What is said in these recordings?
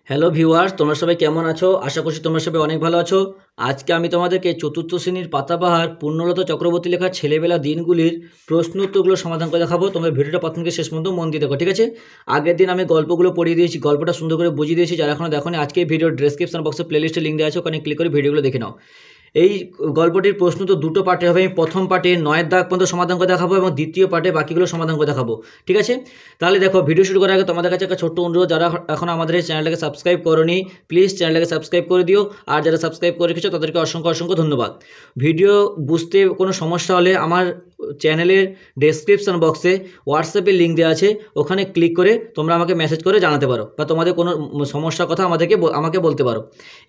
Hello viewers, তোমরা সবাই কেমন আছো? আশা করছি তোমরা সবাই অনেক ভালো আছো। আজকে আমি তোমাদেরকে চতুর্থ শ্রেণীর পাতাবাহার পূর্ণলতা চক্রবর্তী লেখা ছেলেবেলা দিনগুলির প্রশ্ন উত্তরগুলো সমাধান করে দেখাবো। তোমরা ভিডিওটা প্রথম থেকে শেষ পর্যন্ত মন দিয়ে দেখো, ঠিক আছে? আগের দিন আমি গল্পগুলো পড়িয়ে দিয়েছি, গল্পটা সুন্দর করে বুঝিয়ে দিয়েছি। যারা এখনো দেখোনি, আজকে ভিডিও ডেসক্রিপশন বক্সে প্লেলিস্টে লিঙ্ক দেওয়া আছে, ওখানে ক্লিক করে ভিডিওগুলো দেখে নাও। এই গল্পটির প্রশ্ন তো দুটো পার্টে হবে। আমি প্রথম পার্টে 9 দাগ পর্যন্ত সমাধান করে দেখাবো এবং দ্বিতীয় পার্টে বাকিগুলো সমাধান করে দেখাবো, ঠিক আছে? তাহলে দেখো, ভিডিও শুরু করার আগে তোমাদের কাছে একটা ছোট্ট অনুরোধ, যারা এখন আমাদের এই চ্যানেলটাকে সাবস্ক্রাইব করোনি প্লিজ চ্যানেলটাকে সাবস্ক্রাইব করে দিও, আর যারা সাবস্ক্রাইব করে রেখেছো তাদেরকে অসংখ্য অসংখ্য ধন্যবাদ। ভিডিও বুঝতে কোনো সমস্যা হলে আমার চ্যানেলের ডেসক্রিপশন বক্সে হোয়াটসঅ্যাপের লিঙ্ক দেওয়া আছে, ওখানে ক্লিক করে তোমরা আমাকে মেসেজ করে জানাতে পারো, বা তোমাদের কোনো সমস্যার কথা আমাকে বলতে পারো।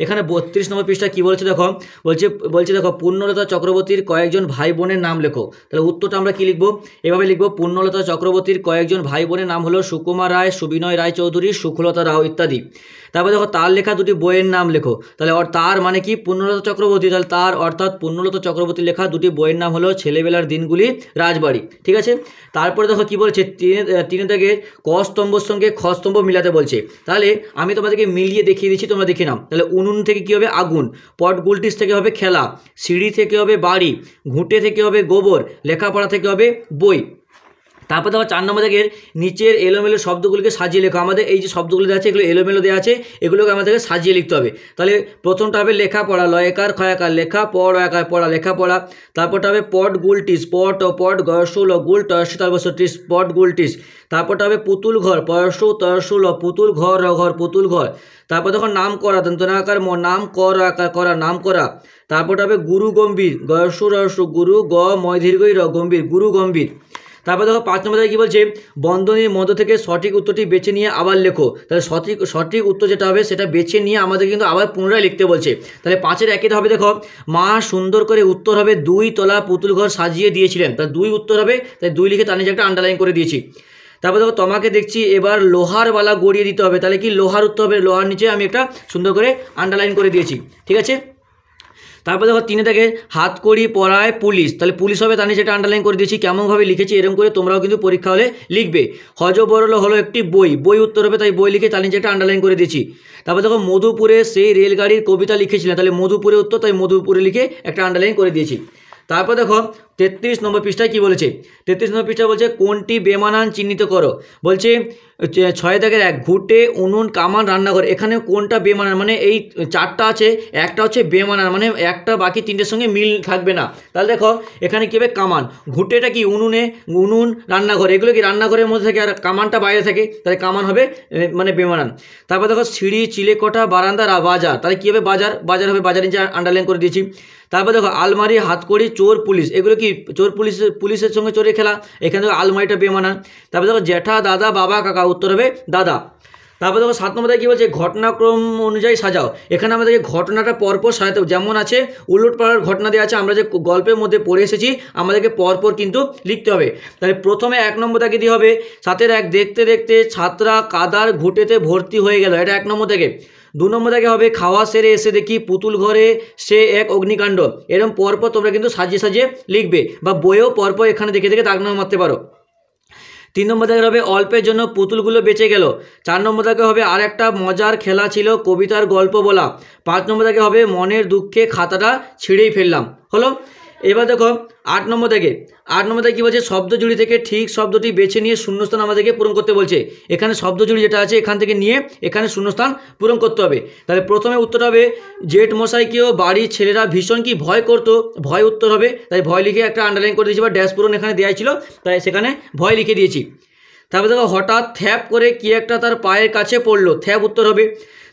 এখানে 32 নম্বর পৃষ্ঠা কী বলছে দেখো, বলছে দেখো, পূর্ণলতা চক্রবর্তীর কয়েকজন ভাই বোনের নাম লেখো। তাহলে উত্তরটা আমরা কী লিখবো? এভাবে লিখবো, পূর্ণলতা চক্রবর্তীর কয়েকজন ভাই বোনের নাম হলো সুকুমার রায়, সুবিনয় রায়চৌধুরী, সুখলতা রাও ইত্যাদি। তারপর দেখো, তার লেখা দুটি বইয়ের নাম লেখো। তাহলে তার মানে কি? পূর্ণলতা চক্রবর্তী। তাহলে তার অর্থাৎ পূর্ণলতা চক্রবর্তীর লেখা দুটি বইয়ের নাম হলো ছেলেবেলার দিনগুলি, রাজবাড়ি, ঠিক আছে? তারপরে দেখো কি বলছে, তিনে থেকে ক স্তম্ভর সঙ্গে খ স্তম্ভ মিলাতে বলছে। তাহলে আমি তোমাদেরকে মিলিয়ে দেখিয়ে দিচ্ছি, তোমরা দেখে নাও। তাহলে উনুন থেকে কী হবে? আগুন। পটগুলটিস থেকে হবে খেলা। সিঁড়ি থেকে হবে বাড়ি। ঘুঁটে থেকে হবে গোবর। লেখাপড়া থেকে হবে বই। তারপর দেখো 4 নম্বর দাগের নিচের এলোমেলো শব্দগুলিকে সাজিয়ে লেখো। আমাদের এই যে শব্দগুলো দেওয়া আছে, এগুলো এলোমেলো দেওয়া আছে, এগুলোকে আমাদেরকে সাজিয়ে লিখতে হবে। তাহলে প্রথমটা হবে লেখাপড়া, লয়কার খয়াকার, লেখা পড়াকার পড়া, লেখাপড়া। তারপরটা হবে পট গুলটিস, পট ও পট গয়সুল ও গুল টয়সু তারপর পট গুলটিস। তারপরটা হবে পুতুল ঘর, পয়সু তয়সুল ও পুতুল ঘর ঘর পুতুল ঘর। তারপর দেখো নাম করা, দন্তনাকার নাম কর আকার করা, নাম করা। তারপরটা হবে গুরু গম্ভীর, গয়সু রসু গুরু, গ ময় দীর্ঘই র গম্ভীর, গুরু গম্ভীর। তারপর দেখো 5 নম্বরে কী বলছে, বন্ধনীর মধ্য থেকে সঠিক উত্তরটি বেছে নিয়ে আবার লেখো। তাহলে সঠিক উত্তর যেটা হবে সেটা বেছে নিয়ে আমাদের কিন্তু আবার পুনরায় লিখতে বলছে। তাহলে 5-এর 1 হবে দেখো, মা সুন্দর করে উত্তর হবে 2 তলা পুতুল ঘর সাজিয়ে দিয়েছিলেন। তাহলে 2 উত্তর হবে, তাই 2 লিখে তার নিচে একটা আন্ডারলাইন করে দিয়েছি। তারপর দেখো, তোমাকে দেখছি এবার লোহার বালা গড়িয়ে দিতে হবে। তাহলে কি লোহার উত্তর হবে, লোহার নিচে আমি একটা সুন্দর করে আন্ডারলাইন করে দিয়েছি, ঠিক আছে? তারপর দেখো 3 থেকে হাতকড়ি পরায় পুলিশ। তাহলে পুলিশ হবে, তার নিচে একটা আন্ডারলাইন করে দিয়েছি। কেমনভাবে লিখেছি এরকম করে তোমরাও কিন্তু পরীক্ষা হলে লিখবে। হযবরল হলো একটি বই, বই উত্তর হবে, তাই বই লিখে তার নিচে একটা আন্ডারলাইন করে দিয়েছি। তারপর দেখো মধুপুরে সেই রেলগাড়ির কবিতা লিখেছিলেন। তাহলে মধুপুরে উত্তর, তাই মধুপুরে লিখে একটা আন্ডারলাইন করে দিয়েছি। তারপর দেখো 33 নম্বর পৃষ্ঠায় কী বলেছে, 33 নম্বর পৃষ্ঠায় বলছে কোনটি বেমানান চিহ্নিত করো। বলছে 6 দাগের 1, ঘুঁটে, উনুন, কামান, রান্নাঘর। এখানে কোনটা বেমানান, মানে এই 4টা আছে, একটা হচ্ছে বেমানান, মানে একটা বাকি 3টের সঙ্গে মিল থাকবে না। তাহলে দেখো এখানে কী হবে, কামান। ঘুঁটেটা কি? উনুন, রান্নাঘর, এগুলো কি রান্নাঘরের মধ্যে থাকে, আর কামানটা বাইরে থাকে, তাহলে কামান হবে মানে বেমানান। তারপর দেখো সিঁড়ি, চিলেকোঠা, বারান্দা, বাজার। তাহলে কী হবে? বাজার, বাজার হবে, বাজার নিচে আন্ডারলাইন করে দিয়েছি। তারপর দেখো আলমারি, হাতকড়ি, চোর, পুলিশ। এগুলো কি? চোর পুলিশের সঙ্গে চোরের খেলা, এখানে দেখো আলমারিটা বেমানান। তারপর দেখো জ্যাঠা, দাদা, বাবা, কাকা, উত্তর হবে দাদা। তারপর দেখো 7 নম্বরে কী বলছে, ঘটনাক্রম অনুযায়ী সাজাও। এখানে আমাদেরকে ঘটনাটা পরপর সাজাতে, যেমন আছে উলটপালট ঘটনা দেওয়া আছে, আমরা যে গল্পের মধ্যে পড়ে এসেছি, আমাদেরকে পরপর কিন্তু লিখতে হবে। তাহলে প্রথমে 1 নম্বর দাগে দিয়ে হবে 7-এর 1, দেখতে দেখতে ছাত্রা কাদার ঘুঁটেতে ভর্তি হয়ে গেল। এটা 1 নম্বর দাগে। 2 নম্বর দাগে হবে খাওয়া সেরে এসে দেখি পুতুল ঘরে সে এক অগ্নিকাণ্ড। এরকম পরপর তোমরা কিন্তু সাজিয়ে সাজিয়ে লিখবে, বা বইয়েও পরপর এখানে দেখে দেখে দাগ নাম্বার মারতে পারো। 3 নম্বর দাগে হবে অল্পের জন্য পুতুলগুলো বেঁচে গেল। 4 নম্বর দাগে হবে আর একটা মজার খেলা ছিল কবিতার গল্প বলা। 5 নম্বর দাগে হবে মনের দুঃখে খাতাটা ছিঁড়েই ফেললাম। হলো। এবার দেখো 8 নম্বর দাগে কী বলছে, শব্দজুড়ি থেকে ঠিক শব্দটি বেছে নিয়ে শূন্যস্থান আমাদেরকে পূরণ করতে বলছে। এখানে শব্দজুড়ি যেটা আছে এখান থেকে নিয়ে এখানে শূন্যস্থান পূরণ করতে হবে। তাহলে প্রথমে উত্তর হবে জেঠ মশাইকেও বাড়ির ছেলেরা ভীষণ কি ভয় করতো, ভয় উত্তর হবে, তাই ভয় লিখে একটা আন্ডারলাইন করে দিয়েছি, বা ড্যাশ পূরণ এখানে দেওয়া ছিল, তাই সেখানে ভয় লিখে দিয়েছি। তারপর দেখো হঠাৎ থ্যাপ করে কি একটা তার পায়ের কাছে পড়লো, থ্যাপ উত্তর হবে।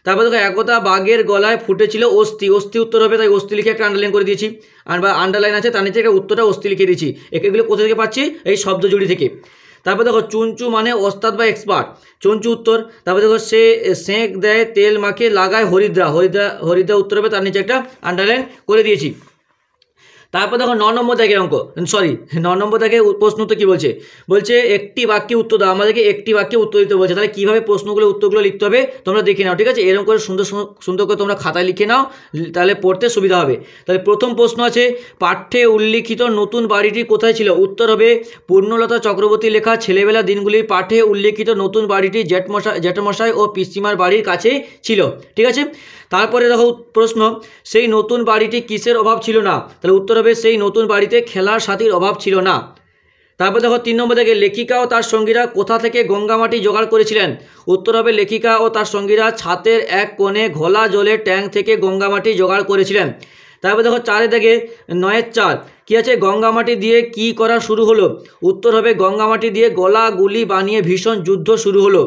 তারপর দেখো একতা বাঘের গলায় ফুটেছিল অস্থি, অস্থি উত্তর হবে, তাই অস্থি লিখে একটা আন্ডারলাইন করে দিয়েছি, আর বা আন্ডারলাইন আছে, তার নিচে একটা উত্তরটা অস্থি লিখে দিয়েছি। এগুলো কোথা থেকে পাচ্ছি? এই শব্দজুড়ি থেকে। তারপর দেখো চুনচু মানে ওস্তাদ বা এক্সপার্ট, চঞ্চু উত্তর। তারপর দেখো সে সেঁক দেয় তেল মাখে লাগায় হরিদ্রা, হরিদ্রা উত্তর হবে, তার নিচে একটা আন্ডারলাইন করে দিয়েছি। তারপর দেখো 9 নম্বর দাগের অঙ্ক, সরি 9 নম্বর দাগের প্রশ্ন তো কি বলছে, বলছে একটি বাক্যে উত্তর দাও, আমাদেরকে একটি বাক্যে উত্তর দিতে বলছে। তাহলে কীভাবে প্রশ্নগুলো উত্তরগুলো লিখতে হবে তোমরা দেখে নাও, ঠিক আছে? এরকম করে সুন্দর সুন্দর করে তোমরা খাতায় লিখে নাও, তাহলে পড়তে সুবিধা হবে। তাহলে প্রথম প্রশ্ন আছে, পাঠ্যে উল্লিখিত নতুন বাড়িটি কোথায় ছিল? উত্তর হবে পূর্ণলতা চক্রবর্তী লেখা ছেলেবেলা দিনগুলির পাঠে উল্লিখিত নতুন বাড়িটি জ্যাঠমশাই ও পিসিমার বাড়ির কাছেই ছিল, ঠিক আছে? তারপরে দেখো প্রশ্ন, সেই নতুন বাড়িটি কিসের অভাব ছিল না? তাহলে উত্তর হবে সেই নতুন বাড়িতে খেলার সাথীর অভাব ছিল না। তারপর দেখো 3 নম্বর থেকে, লেখিকা ও তার সঙ্গীরা কোথা থেকে গঙ্গামাটি জোগাড় করেছিলেন? উত্তর হবে লেখিকা ও তার সঙ্গীরা ছাতের এক কোণে ঘোলা জলের ট্যাঙ্ক থেকে গঙ্গামাটি জোগাড় করেছিলেন। তারপর দেখো 4 থেকে 9-4 কী আছে, গঙ্গামাটি দিয়ে কি করা শুরু হলো? উত্তর হবে গঙ্গামাটি দিয়ে গলা গুলি বানিয়ে ভীষণ যুদ্ধ শুরু হলো।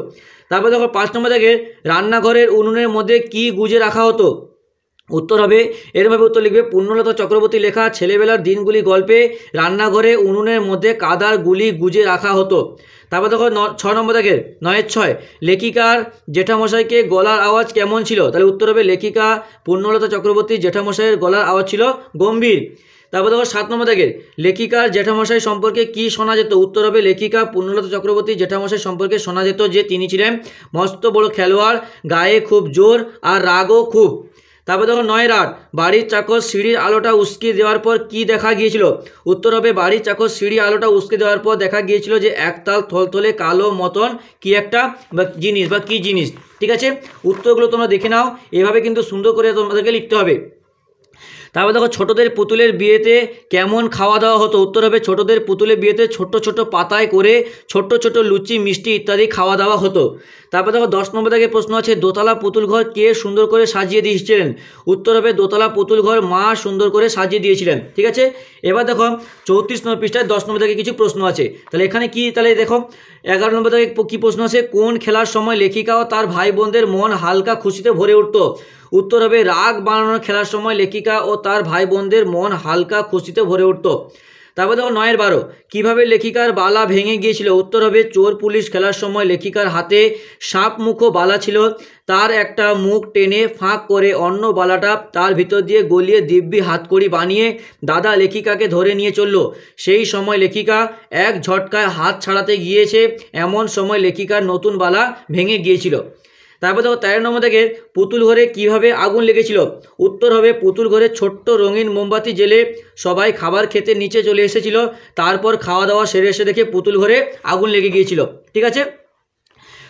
তারপর দেখো 5 নম্বর থেকে, রান্নাঘরের উনুনের মধ্যে কি গুজে রাখা হতো? উত্তর হবে, এরভাবে উত্তর লিখবে, পূর্ণলতা চক্রবর্তী লেখা ছেলেবেলার দিনগুলি গল্পে রান্নাঘরে উনুনের মধ্যে কাদার গুলি গুজে রাখা হতো। তারপর দেখো 6 নম্বর থেকে 9-6, লেখিকার জেঠামশাইকে গলার আওয়াজ কেমন ছিল? তাহলে উত্তর হবে লেখিকা পূর্ণলতা চক্রবর্তীর জেঠামশাইয়ের গলার আওয়াজ ছিল গম্ভীর। তারপর দেখো 7 নম্বর থেকে, লেখিকার জেঠামশাই সম্পর্কে কি শোনা যেত? উত্তর হবে লেখিকা পূর্ণলতা চক্রবর্তীর জেঠামশাই সম্পর্কে শোনা যেত যে তিনি ছিলেন মস্ত বড় খেলোয়াড়, গায়ে খুব জোর আর রাগও খুব। তারপর দেখো 9-8, বাড়ির চাকর সিঁড়ির আলোটা উস্কে দেওয়ার পর কি দেখা গিয়েছিল? উত্তর হবে বাড়ির চাকর সিঁড়ির আলোটা উস্কে দেওয়ার পর দেখা গিয়েছিল যে একতাল থলথলে কালো মতন কি একটা জিনিস বা কি জিনিস, ঠিক আছে? উত্তরগুলো তোমরা দেখে নাও, এভাবে কিন্তু সুন্দর করে তোমাদেরকে লিখতে হবে। তারপর দেখো ছোটদের পুতুলের বিয়েতে কেমন খাওয়া দাওয়া হতো? উত্তর হবে ছোটদের পুতুলের বিয়েতে ছোট ছোট পাতায় করে ছোট ছোট লুচি মিষ্টি ইত্যাদি খাওয়া দাওয়া হতো। তারপর দেখো 10 নম্বর থেকে প্রশ্ন আছে, দোতলা পুতুল ঘর কে সুন্দর করে সাজিয়ে দিয়েছিলেন? উত্তর হবে দোতলা পুতুল ঘর মা সুন্দর করে সাজিয়ে দিয়েছিলেন, ঠিক আছে? এবার দেখো 34 নম্বর পৃষ্ঠায় 10 নম্বর থেকে কিছু প্রশ্ন আছে। তাহলে এখানে কি, তাহলে দেখো 11 নম্বর থেকে কী প্রশ্ন আছে, কোন খেলার সময় লেখিকা ও তার ভাই বোনদের মন হালকা খুশিতে ভরে উঠত? উত্তর হবে রাগ বানানোর খেলার সময় লেখিকা ও তার ভাই বোনদের মন হালকা খুশিতে ভরে উঠত। তারপর দেখো 9-12, কীভাবে লেখিকার বালা ভেঙে গিয়েছিল? উত্তর হবে চোর পুলিশ খেলার সময় লেখিকার হাতে সাপ মুখো বালা ছিল, তার একটা মুখ টেনে ফাঁক করে অন্য বালাটা তার ভিতর দিয়ে গলিয়ে দিব্যি হাতকড়ি বানিয়ে দাদা লেখিকাকে ধরে নিয়ে চলল। সেই সময় লেখিকা এক ঝটকায় হাত ছাড়াতে গিয়েছে, এমন সময় লেখিকার নতুন বালা ভেঙে গিয়েছিল। তারপর দেখো 13 নম্বর থেকে, পুতুল ঘরে কীভাবে আগুন লেগেছিল? উত্তর হবে পুতুল ঘরে ছোট্ট রঙিন মোমবাতি জেলে সবাই খাবার খেতে নিচে চলে এসেছিল, তারপর খাওয়া দাওয়া সেরে এসে দেখে পুতুল ঘরে আগুন লেগে গিয়েছিল, ঠিক আছে?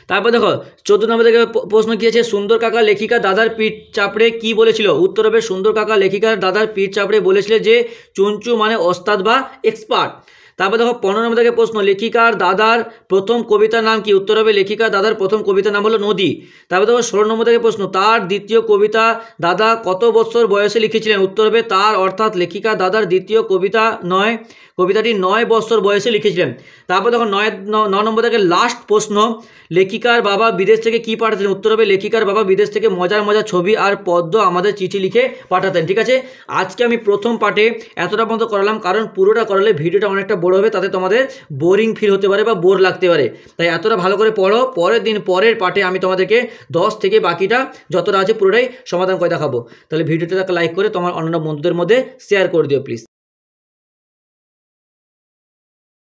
তারপর দেখো 14 নম্বর থেকে প্রশ্ন কী আছে, সুন্দর কাকা লেখিকা দাদার পিঠ চাপড়ে কি বলেছিল? উত্তর হবে সুন্দর কাকা লেখিকার দাদার পিঠ চাপড়ে বলেছিল যে চুনচু মানে ওস্তাদ বা এক্সপার্ট। তারপর দেখো 15 নম্বর থেকে প্রশ্ন, লেখিকার দাদার প্রথম কবিতার নাম কি? উত্তর হবে লেখিকার দাদার প্রথম কবিতার নাম হলো নদী। তারপর দেখো 16 নম্বর থেকে প্রশ্ন, তার দ্বিতীয় কবিতা দাদা কত বছর বয়সে লিখেছিলেন? উত্তর হবে তার অর্থাৎ লেখিকা দাদার দ্বিতীয় কবিতাটি 9 বছর বয়সে লিখেছিলেন। তারপর দেখো 9 নম্বর থেকে লাস্ট প্রশ্ন, লেখিকার বাবা বিদেশ থেকে কি পাঠাতেন? উত্তর হবে লেখিকার বাবা বিদেশ থেকে মজার মজার ছবি আর পদ্ম আমাদের চিঠি লিখে পাঠাতেন, ঠিক আছে? আজকে আমি প্রথম পার্টে এতটা পর্যন্ত করালাম, কারণ পুরোটা করালে ভিডিওটা অনেকটা বড় হবে, তাতে তোমাদের বোরিং ফিল হতে পারে বা বোর লাগতে পারে। তাই এতটা ভালো করে পড়ো, পরের দিন পরের পার্টে আমি তোমাদেরকে 10 থেকে বাকিটা যতটা আছে পুরোটাই সমাধান করে দেখাবো। তাহলে ভিডিওটা লাইক করে তোমার অন্যান্য বন্ধুদের মধ্যে শেয়ার করে দিও প্লিজ।